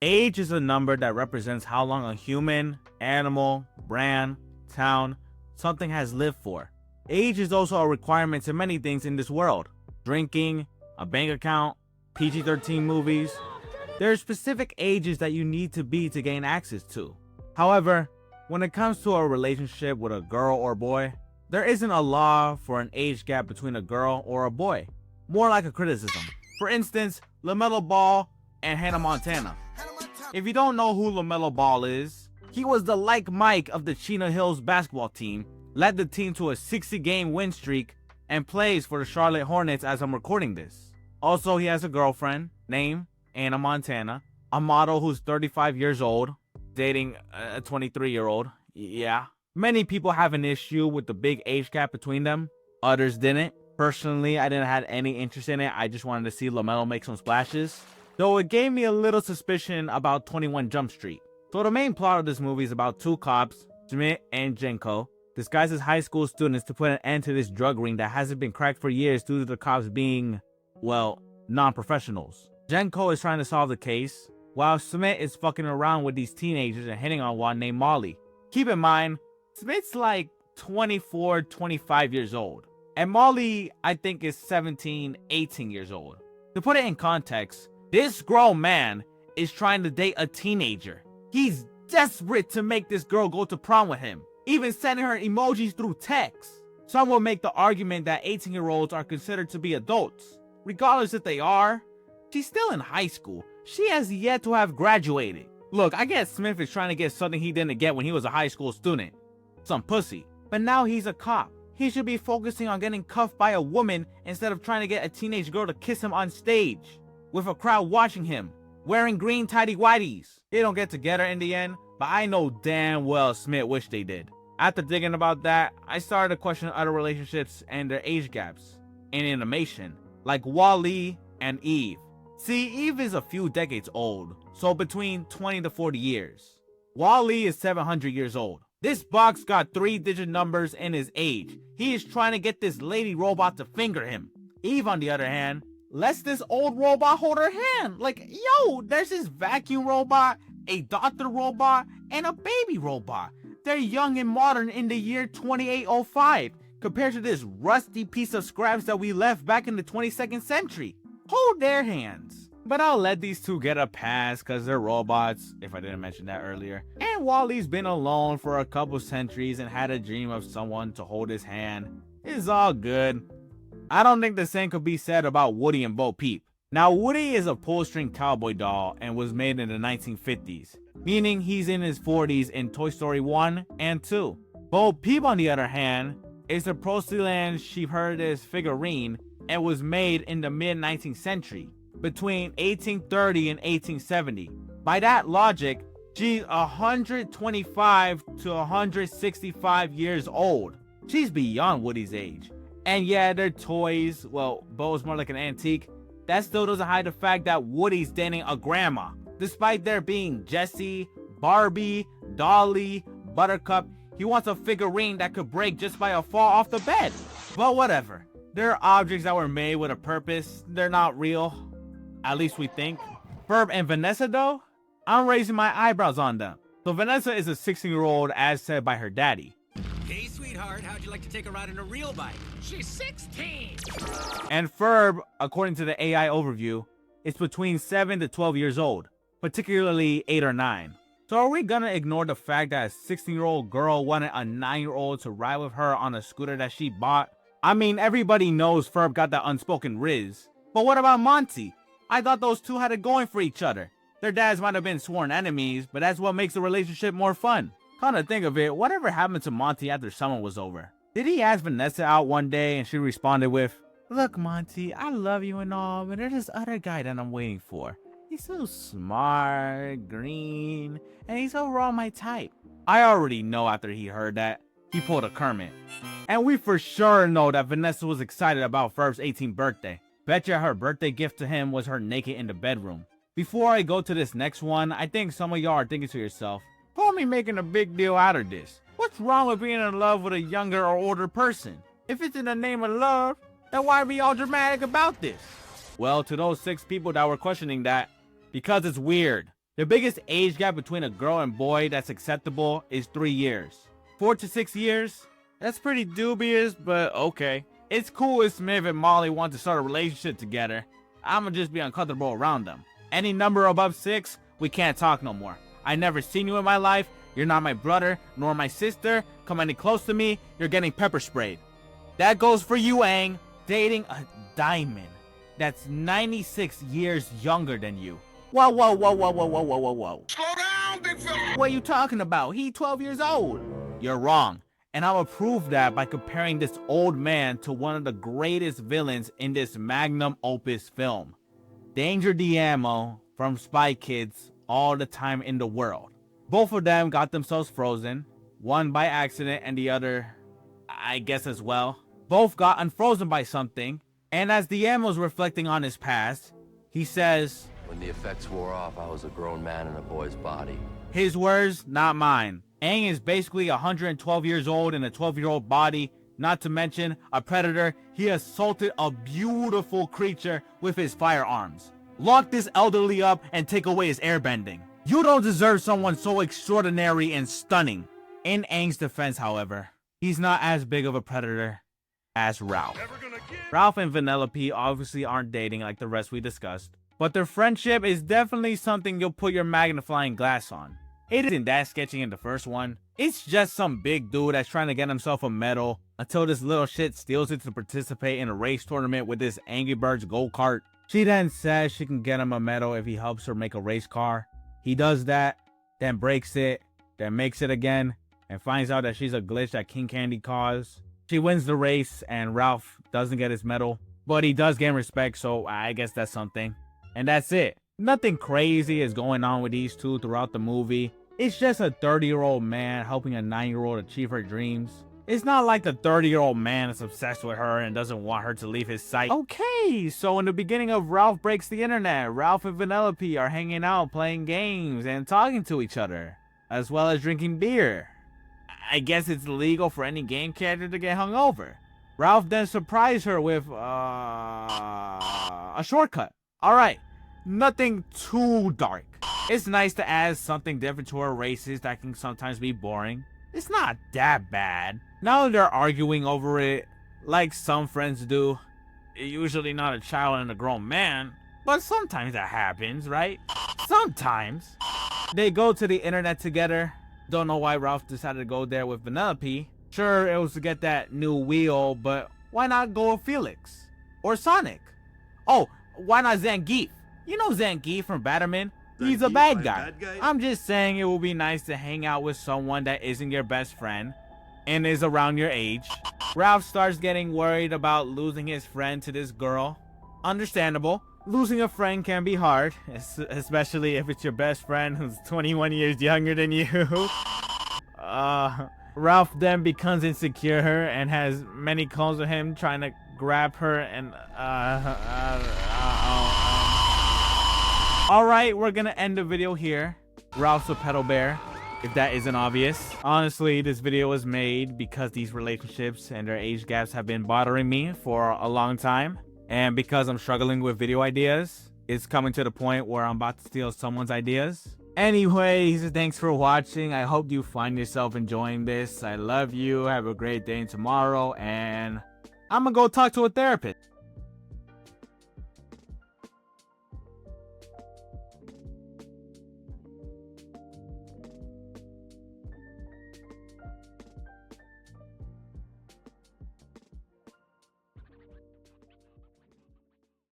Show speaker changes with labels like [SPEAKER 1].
[SPEAKER 1] Age is a number that represents how long a human, animal, brand, town, something has lived for. Age is also a requirement to many things in this world. Drinking, a bank account, PG-13 movies. There are specific ages that you need to be to gain access to. However, when it comes to a relationship with a girl or boy, there isn't a law for an age gap between a girl or a boy. More like a criticism. For instance, LaMelo Ball and Hannah Montana. If you don't know who LaMelo Ball is, he was the like Mike of the Chino Hills basketball team, led the team to a 60-game win streak, and plays for the Charlotte Hornets as I'm recording this. Also, he has a girlfriend named Hannah Montana, a model who's 35 years old, dating a 23-year-old. Yeah. Many people have an issue with the big age gap between them. Others didn't. Personally, I didn't have any interest in it. I just wanted to see LaMelo make some splashes. Though it gave me a little suspicion about 21 Jump Street. So the main plot of this movie is about two cops, Schmidt and Jenko, disguised as high school students to put an end to this drug ring that hasn't been cracked for years due to the cops being, well, non-professionals. Jenko is trying to solve the case, while Schmidt is fucking around with these teenagers and hitting on one named Molly. Keep in mind, Schmidt's like 24, 25 years old. And Molly, I think, is 17, 18 years old. To put it in context, this grown man is trying to date a teenager. He's desperate to make this girl go to prom with him, even sending her emojis through text. Some will make the argument that 18-year-olds are considered to be adults. Regardless if they are, she's still in high school. She has yet to have graduated. Look, I guess Smith is trying to get something he didn't get when he was a high school student. Some pussy. But now he's a cop. He should be focusing on getting cuffed by a woman instead of trying to get a teenage girl to kiss him on stage, with a crowd watching him, wearing green tighty-whities. They don't get together in the end, but I know damn well Smith wished they did. After thinking about that, I started to question other relationships and their age gaps in animation, like Wall-E and Eve. See, Eve is a few decades old, so between 20 to 40 years. Wall-E is 700 years old. This box got 3-digit numbers in his age. He is trying to get this lady robot to finger him. Eve, on the other hand, lets this old robot hold her hand. Like, yo, there's this vacuum robot, a doctor robot, and a baby robot. They're young and modern in the year 2805, compared to this rusty piece of scraps that we left back in the 22nd century. Hold their hands. But I'll let these two get a pass because they're robots, if I didn't mention that earlier. And Wall-E's been alone for a couple centuries and had a dream of someone to hold his hand. It's all good. I don't think the same could be said about Woody and Bo Peep. Now, Woody is a pull-string cowboy doll and was made in the 1950s, meaning he's in his 40s in Toy Story 1 and 2. Bo Peep, on the other hand, is a porcelain sheepherdess figurine and was made in the mid-19th century, between 1830 and 1870. By that logic, she's 125 to 165 years old. She's beyond Woody's age. And yeah, they're toys. Well, Bo's more like an antique. That still doesn't hide the fact that Woody's dating a grandma. Despite there being Jessie, Barbie, Dolly, Buttercup, he wants a figurine that could break just by a fall off the bed. But whatever. They're objects that were made with a purpose. They're not real. At least we think. Ferb and Vanessa though? I'm raising my eyebrows on them. So Vanessa is a 16-year-old as said by her daddy.
[SPEAKER 2] Hey sweetheart, how'd you like to take a ride in a real bike? She's 16!
[SPEAKER 1] And Ferb, according to the AI overview, is between 7 to 12 years old, particularly 8 or 9. So are we gonna ignore the fact that a 16-year-old girl wanted a 9-year-old to ride with her on a scooter that she bought? I mean, everybody knows Ferb got that unspoken riz. But what about Monty? I thought those two had it going for each other. Their dads might have been sworn enemies, but that's what makes the relationship more fun. Come to think of it, whatever happened to Monty after summer was over? Did he ask Vanessa out one day and she responded with, "Look, Monty, I love you and all, but there's this other guy that I'm waiting for. He's so smart, green, and he's overall my type." I already know after he heard that, he pulled a Kermit. And we for sure know that Vanessa was excited about Ferb's 18th birthday. Betcha her birthday gift to him was her naked in the bedroom. Before I go to this next one, I think some of y'all are thinking to yourself, "Why me making a big deal out of this? What's wrong with being in love with a younger or older person? If it's in the name of love, then why be all dramatic about this?" Well, to those 6 people that were questioning that, because it's weird. The biggest age gap between a girl and boy that's acceptable is 3 years. 4 to 6 years? That's pretty dubious, but okay. It's cool if Smith and Molly want to start a relationship together. I'ma just be uncomfortable around them. Any number above 6, we can't talk no more. I never seen you in my life. You're not my brother, nor my sister. Come any close to me, you're getting pepper sprayed. That goes for you, Aang. Dating a diamond that's 96 years younger than you. Whoa.
[SPEAKER 2] Slow down, big fella.
[SPEAKER 1] What are you talking about? He 12 years old. You're wrong. And I'll prove that by comparing this old man to one of the greatest villains in this magnum opus film. Danger Diamo from Spy Kids, All the Time in the World. Both of them got themselves frozen. One by accident and the other, I guess as well. Both got unfrozen by something. And as Diamo's reflecting on his past, he says,
[SPEAKER 3] "When the effects wore off, I was a grown man in a boy's body."
[SPEAKER 1] His words, not mine. Aang is basically 112 years old in a 12-year-old body. Not to mention, a predator. He assaulted a beautiful creature with his firearms. Lock this elderly up and take away his airbending. You don't deserve someone so extraordinary and stunning. In Aang's defense, however, he's not as big of a predator as Ralph. Ralph and Vanellope obviously aren't dating like the rest we discussed, but their friendship is definitely something you'll put your magnifying glass on. It isn't that sketchy in the first one. It's just some big dude that's trying to get himself a medal until this little shit steals it to participate in a race tournament with this Angry Birds go-kart. She then says she can get him a medal if he helps her make a race car. He does that, then breaks it, then makes it again, and finds out that she's a glitch that King Candy caused. She wins the race, and Ralph doesn't get his medal, but he does gain respect, so I guess that's something. And that's it. Nothing crazy is going on with these two throughout the movie. It's just a 30-year-old man helping a 9-year-old achieve her dreams. It's not like the 30-year-old man is obsessed with her and doesn't want her to leave his sight. Okay, so in the beginning of Ralph Breaks the Internet, Ralph and Vanellope are hanging out, playing games, and talking to each other, as well as drinking beer. I guess it's illegal for any game character to get hungover. Ralph then surprised her with a shortcut. Alright, nothing too dark. It's nice to add something different to our races that can sometimes be boring. It's not that bad. Now they're arguing over it like some friends do. Usually not a child and a grown man, but sometimes that happens, right? Sometimes. They go to the internet together. Don't know why Ralph decided to go there with Vanellope. Sure, it was to get that new wheel, but why not go with Felix? Or Sonic? Oh, why not Zangief? You know Zangief from Batman? He's a bad guy. I'm just saying it will be nice to hang out with someone that isn't your best friend and is around your age. Ralph starts getting worried about losing his friend to this girl. Understandable. Losing a friend can be hard, especially if it's your best friend who's 21 years younger than you. Ralph then becomes insecure and has many clones of him trying to grab her and Alright, we're gonna end the video here. Ralph's a pedal bear, if that isn't obvious. Honestly, this video was made because these relationships and their age gaps have been bothering me for a long time. And because I'm struggling with video ideas, it's coming to the point where I'm about to steal someone's ideas. Anyways, thanks for watching. I hope you find yourself enjoying this. I love you. Have a great day tomorrow. And I'm gonna go talk to a therapist.